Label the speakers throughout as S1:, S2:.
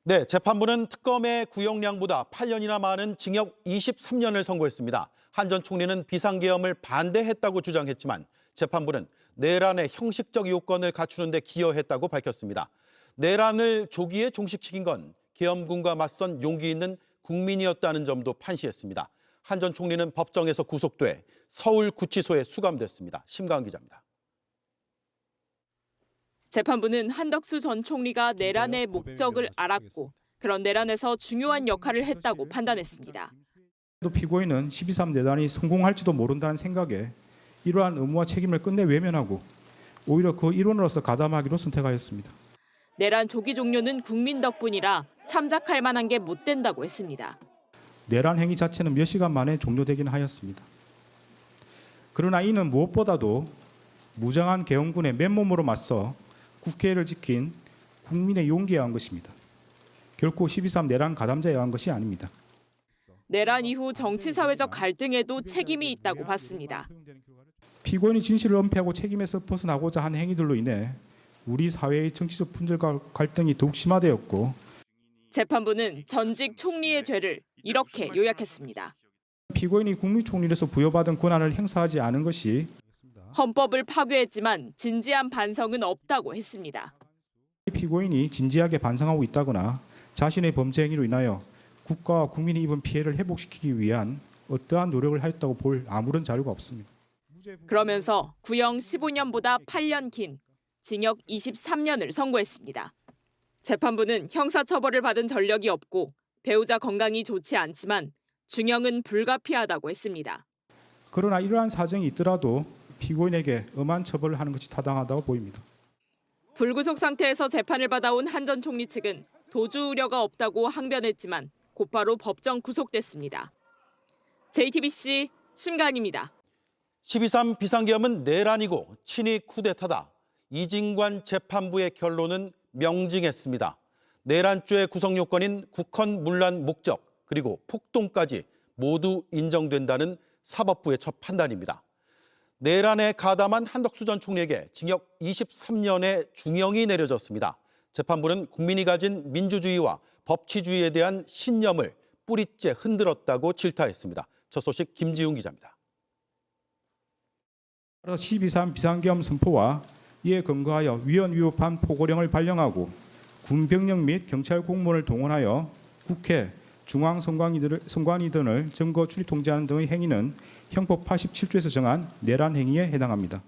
S1: 네, 재판부는 특검의 구형량보다 8년이나 많은 징역 23년을 선고했습니다. 한 전 총리는 비상계엄을 반대했다고 주장했지만 재판부는 내란의 형식적 요건을 갖추는 데 기여했다고 밝혔습니다. 내란을 조기에 종식시킨 건 계엄군과 맞선 용기 있는 국민이었다는 점도 판시했습니다. 한 전 총리는 법정에서 구속돼 서울구치소에 수감됐습니다. 심가은 기자입니다.
S2: 재판부는 한덕수 전 총리가 내란의 목적을 알았고 그런 내란에서 중요한 역할을 했다고 판단했습니다.
S3: 피고인은 12.3 내란이 성공할지도 모른다는 생각에 이러한 의무와 책임을 끝내 외면하고 오히려 그 일원으로서 가담하기로 선택하였습니다.
S2: 내란 조기 종료는 국민 덕분이라 참작할 만한 게 못 된다고 했습니다.
S3: 내란 행위 자체는 몇 시간 만에 종료되긴 하였습니다. 그러나 이는 무엇보다도 무장한 계엄군의 맨몸으로 맞서 국회를 지킨 국민의 용기에 의한 것입니다. 결코 12.3 내란 가담자에 의한 것이 아닙니다.
S2: 내란 이후 정치사회적 갈등에도 책임이 있다고 봤습니다.
S3: 피고인이 진실을 은폐하고 책임에서 벗어나고자 한 행위들로 인해 우리 사회의 정치적 분열과 갈등이 더욱 심화되었고
S2: 재판부는 전직 총리의 죄를 이렇게 요약했습니다.
S3: 피고인이 국무총리로서 부여받은 권한을 행사하지 않은 것이
S2: 헌법을 파괴했지만 진지한 반성은 없다고 했습니다.
S3: 피고인이 진지하게 반성하고 있다거나 자신의 범죄 행위로 인하여 국가와 국민이 입은 피해를 회복시키기 위한 어떠한 노력을 하였다고 볼 아무런 자료가 없습니다.
S2: 그러면서 구형 15년보다 8년 긴 징역 23년을 선고했습니다. 재판부는 형사처벌을 받은 전력이 없고 배우자 건강이 좋지 않지만 중형은 불가피하다고 했습니다.
S3: 그러나 이러한 사정이 있더라도 피고인에게 엄한 처벌을 하는 것이 타당하다고 보입니다.
S2: 불구속 상태에서 재판을 받아온 한 전 총리 측은 도주 우려가 없다고 항변했지만 곧바로 법정 구속됐습니다. JTBC 심가은입니다.
S1: 12.3 비상계엄은 내란이고 친위 쿠데타다. 이진관 재판부의 결론은 명징했습니다. 내란죄의 구성 요건인 국헌 문란 목적 그리고 폭동까지 모두 인정된다는 사법부의 첫 판단입니다. 내란에 가담한 한덕수 전 총리에게 징역 23년의 중형이 내려졌습니다. 재판부는 국민이 가진 민주주의와 법치주의에 대한 신념을 뿌리째 흔들었다고 질타했습니다. 첫 소식 김지훈 기자입니다.
S3: 12.3 비상계엄 선포와 이에 근거하여 위헌위법한 포고령을 발령하고 군병력 및 경찰 공무원을 동원하여 국회, 중앙선관위 등을 증거 출입 통제하는 등의 행위는 형법 87조에서 정한 내란 행위에 해당합니다.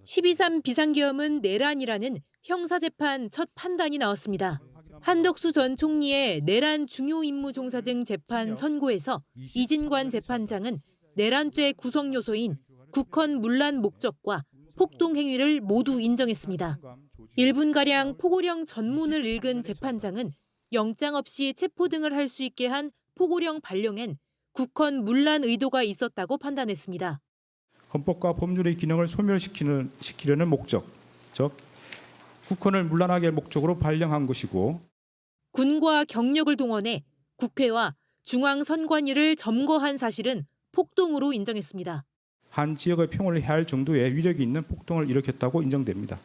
S4: 12.3 비상계엄은 내란이라는 형사재판 첫 판단이 나왔습니다. 한덕수 전 총리의 내란 중요 임무 종사 등 재판 선고에서 이진관 재판장은 내란죄 구성 요소인 국헌 문란 목적과 폭동 행위를 모두 인정했습니다. 1분가량 포고령 전문을 읽은 재판장은 영장 없이 체포 등을 할 수 있게 한 포고령 발령엔 국헌 문란 의도가 있었다고 판단했습니다.
S3: 헌법과 법률의 기능을 소멸시키려는 목적, 즉 국헌을 문란하게 할 목적으로 발령한 것이고
S4: 군과 경력을 동원해 국회와 중앙선관위를 점거한 사실은 폭동으로 인정했습니다.
S3: 한 지역의 평화를 해할 정도의 위력이 있는 폭동을 일으켰다고 인정됩니다.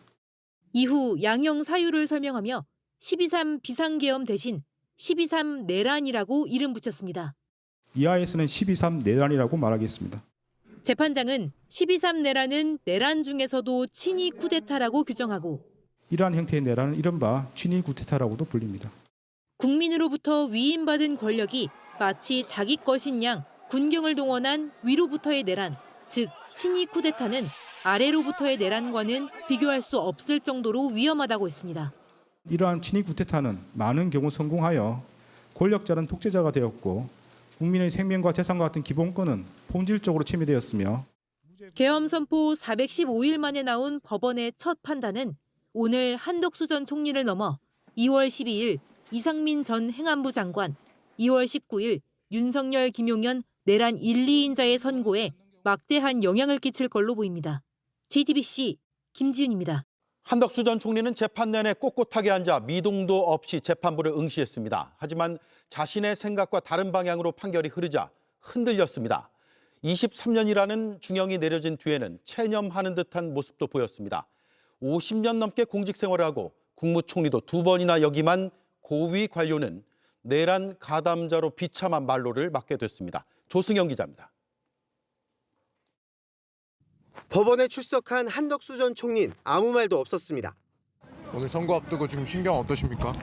S4: 이후 양형 사유를 설명하며 12.3 비상계엄 대신 12.3 내란이라고 이름 붙였습니다.
S3: 이하에서는 12.3 내란이라고 말하겠습니다.
S4: 재판장은 12.3 내란은 내란 중에서도 친위 쿠데타라고 규정하고
S3: 이러한 형태의 내란은 이른바 친위 쿠데타라고도 불립니다.
S4: 국민으로부터 위임받은 권력이 마치 자기 것인 양 군경을 동원한 위로부터의 내란, 즉 친위 쿠데타는 아래로부터의 내란과는 비교할 수 없을 정도로 위험하다고 했습니다.
S3: 이러한 친위 쿠데타는 많은 경우 성공하여 권력자는 독재자가 되었고 국민의 생명과 재산과 같은 기본권은 본질적으로 침해되었으며
S4: 계엄 선포 415일 만에 나온 법원의 첫 판단은 오늘 한덕수 전 총리를 넘어 2월 12일 이상민 전 행안부 장관, 2월 19일 윤석열, 김용현 내란 1, 2인자의 선고에 막대한 영향을 끼칠 걸로 보입니다. JTBC 김지윤입니다.
S1: 한덕수 전 총리는 재판 내내 꼿꼿하게 앉아 미동도 없이 재판부를 응시했습니다. 하지만 자신의 생각과 다른 방향으로 판결이 흐르자 흔들렸습니다. 23년이라는 중형이 내려진 뒤에는 체념하는 듯한 모습도 보였습니다. 50년 넘게 공직 생활을 하고 국무총리도 2번이나 역임한 고위 관료는 내란 가담자로 비참한 말로를 맞게 됐습니다. 조승영 기자입니다.
S5: 법원에 출석한 한덕수 전 총리는 아무 말도 없었습니다.
S6: 오늘 선거 앞두고 지금 심경 어떠십니까?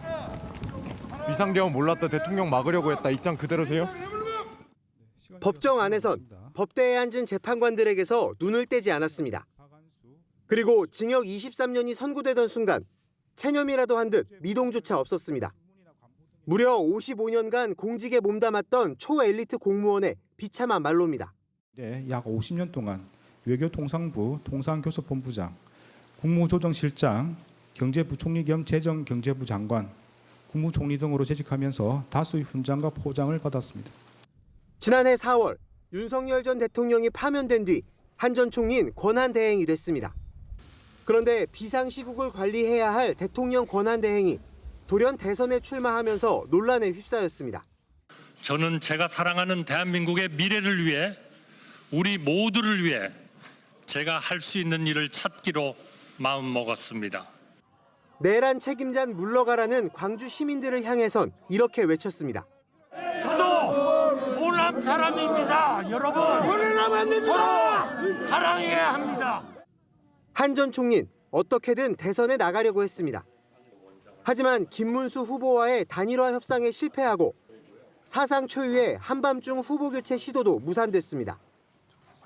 S6: 비상계엄 몰랐다 대통령 막으려고 했다 입장 그대로세요?
S5: 법정 안에선 법대에 앉은 재판관들에게서 눈을 떼지 않았습니다. 그리고 징역 23년이 선고되던 순간 체념이라도 한 듯 미동조차 없었습니다. 무려 55년간 공직에 몸담았던 초엘리트 공무원의 비참한 말로입니다.
S3: 약 50년 동안 외교통상부 통상교섭본부장, 국무조정실장, 경제부총리 겸 재정경제부 장관, 국무총리 등으로 재직하면서 다수의 훈장과 포장을 받았습니다.
S5: 지난해 4월 윤석열 전 대통령이 파면된 뒤 한 전 총리는 권한대행이 됐습니다. 그런데 비상시국을 관리해야 할 대통령 권한대행이 돌연 대선에 출마하면서 논란에 휩싸였습니다.
S7: 저는 제가 사랑하는 대한민국의 미래를 위해 우리 모두를 위해 제가 할 수 있는 일을 찾기로 마음먹었습니다.
S5: 내란 책임자는 물러가라는 광주 시민들을 향해선 이렇게 외쳤습니다.
S8: 저도 호남 사람입니다. 여러분. 호남 안 됩니다. 사랑해야 합니다.
S5: 한 전 총리는 어떻게든 대선에 나가려고 했습니다. 하지만 김문수 후보와의 단일화 협상에 실패하고 사상 초유의 한밤중 후보 교체 시도도 무산됐습니다.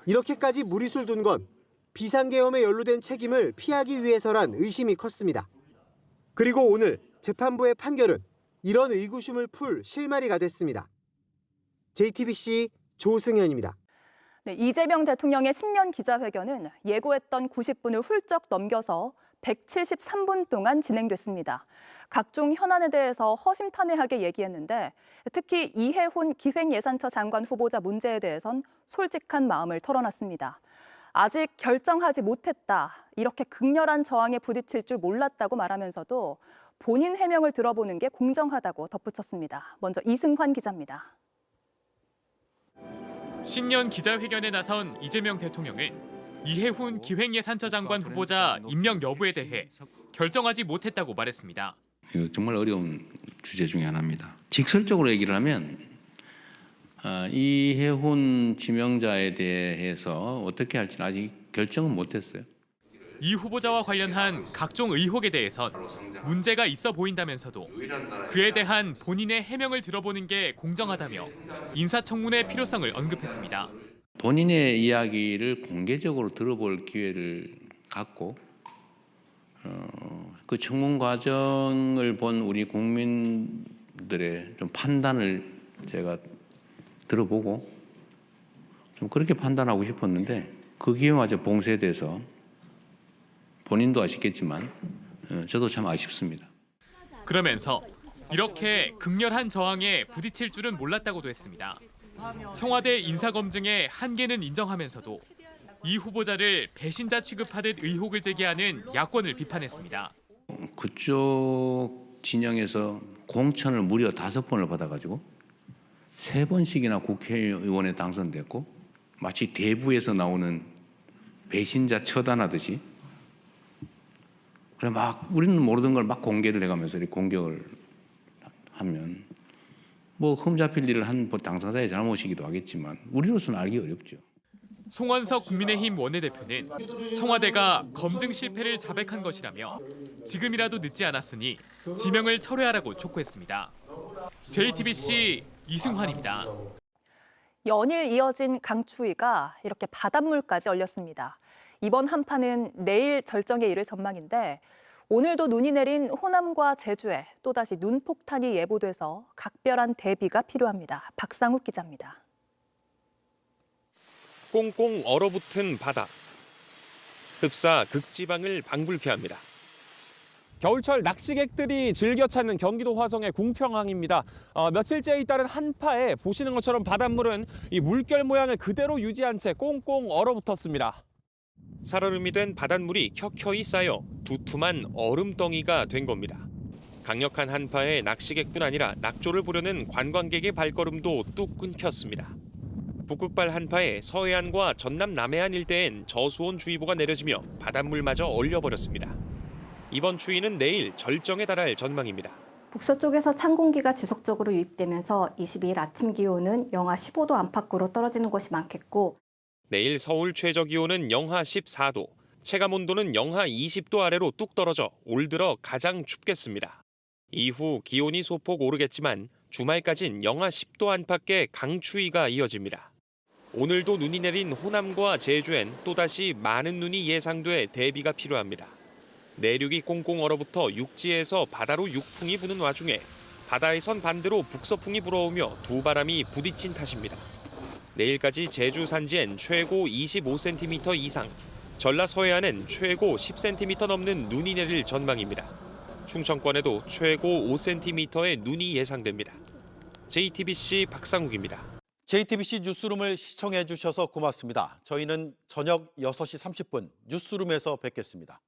S5: 이렇게까지 무리수를 둔 건 비상계엄에 연루된 책임을 피하기 위해서란 의심이 컸습니다. 그리고 오늘 재판부의 판결은 이런 의구심을 풀 실마리가 됐습니다. JTBC 조승현입니다.
S9: 네, 이재명 대통령의 신년 기자회견은 예고했던 90분을 훌쩍 넘겨서 173분 동안 진행됐습니다. 각종 현안에 대해서 허심탄회하게 얘기했는데 특히 이해훈 기획예산처 장관 후보자 문제에 대해선 솔직한 마음을 털어놨습니다. 아직 결정하지 못했다, 이렇게 극렬한 저항에 부딪힐 줄 몰랐다고 말하면서도 본인 해명을 들어보는 게 공정하다고 덧붙였습니다. 먼저 이승환 기자입니다.
S10: 신년 기자회견에 나선 이재명 대통령은 이해훈 기획예산처 장관 후보자 임명 여부에 대해 결정하지 못했다고 말했습니다.
S11: 정말 어려운 주제 중에 하나입니다. 직설적으로 얘기를 하면 이해훈 지명자에 대해서 어떻게 할지는 아직 결정은 못했어요.
S10: 이 후보자와 관련한 각종 의혹에 대해선 문제가 있어 보인다면서도 그에 대한 본인의 해명을 들어보는 게 공정하다며 인사청문회 필요성을 언급했습니다.
S11: 본인의 이야기를 공개적으로 들어볼 기회를 갖고 그 청문 과정을 본 우리 국민들의 좀 판단을 제가 들어보고 좀 그렇게 판단하고 싶었는데 그 기회마저 봉쇄돼서 본인도 아쉽겠지만 저도 참 아쉽습니다.
S10: 그러면서 이렇게 극렬한 저항에 부딪힐 줄은 몰랐다고도 했습니다. 청와대 인사검증의 한계는 인정하면서도 이 후보자를 배신자 취급하듯 의혹을 제기하는 야권을 비판했습니다.
S11: 그쪽 진영에서 공천을 무려 5번을 받아가지고 3번씩이나 국회의원에 당선됐고 마치 대부에서 나오는 배신자 처단하듯이 그래 막 우리는 모르던 걸 막 공개를 해가면서 이렇게 공격을 하면 뭐 흠잡힐 일을 한 당사자의 잘못이기도 하겠지만 우리로서는 알기 어렵죠.
S10: 송원석 국민의힘 원내대표는 청와대가 검증 실패를 자백한 것이라며 지금이라도 늦지 않았으니 지명을 철회하라고 촉구했습니다. JTBC 이승환입니다.
S9: 연일 이어진 강추위가 이렇게 바닷물까지 얼렸습니다. 이번 한파는 내일 절정에 이를 전망인데 오늘도 눈이 내린 호남과 제주에 또다시 눈폭탄이 예보돼서 각별한 대비가 필요합니다. 박상욱 기자입니다.
S12: 꽁꽁 얼어붙은 바다. 흡사 극지방을 방불케 합니다.
S13: 겨울철 낚시객들이 즐겨 찾는 경기도 화성의 궁평항입니다. 며칠째에 잇따른 한파에 보시는 것처럼 바닷물은 이 물결 모양을 그대로 유지한 채 꽁꽁 얼어붙었습니다.
S12: 살얼음이 된 바닷물이 켜켜이 쌓여 두툼한 얼음덩이가 된 겁니다. 강력한 한파에 낚시객뿐 아니라 낙조를 보려는 관광객의 발걸음도 뚝 끊겼습니다. 북극발 한파에 서해안과 전남 남해안 일대엔 저수온주의보가 내려지며 바닷물마저 얼려버렸습니다. 이번 추위는 내일 절정에 달할 전망입니다.
S14: 북서쪽에서 찬 공기가 지속적으로 유입되면서 22일 아침 기온은 영하 15도 안팎으로 떨어지는 곳이 많겠고
S12: 내일 서울 최저 기온은 영하 14도, 체감 온도는 영하 20도 아래로 뚝 떨어져 올 들어 가장 춥겠습니다. 이후 기온이 소폭 오르겠지만 주말까진 영하 10도 안팎의 강추위가 이어집니다. 오늘도 눈이 내린 호남과 제주엔 또다시 많은 눈이 예상돼 대비가 필요합니다. 내륙이 꽁꽁 얼어붙어 육지에서 바다로 육풍이 부는 와중에 바다에선 반대로 북서풍이 불어오며 두 바람이 부딪힌 탓입니다. 내일까지 제주 산지엔 최고 25cm 이상, 전라 서해안은 최고 10cm 넘는 눈이 내릴 전망입니다. 충청권에도 최고 5cm의 눈이 예상됩니다. JTBC 박상욱입니다.
S1: JTBC 뉴스룸을 시청해 주셔서 고맙습니다. 저희는 저녁 6시 30분 뉴스룸에서 뵙겠습니다.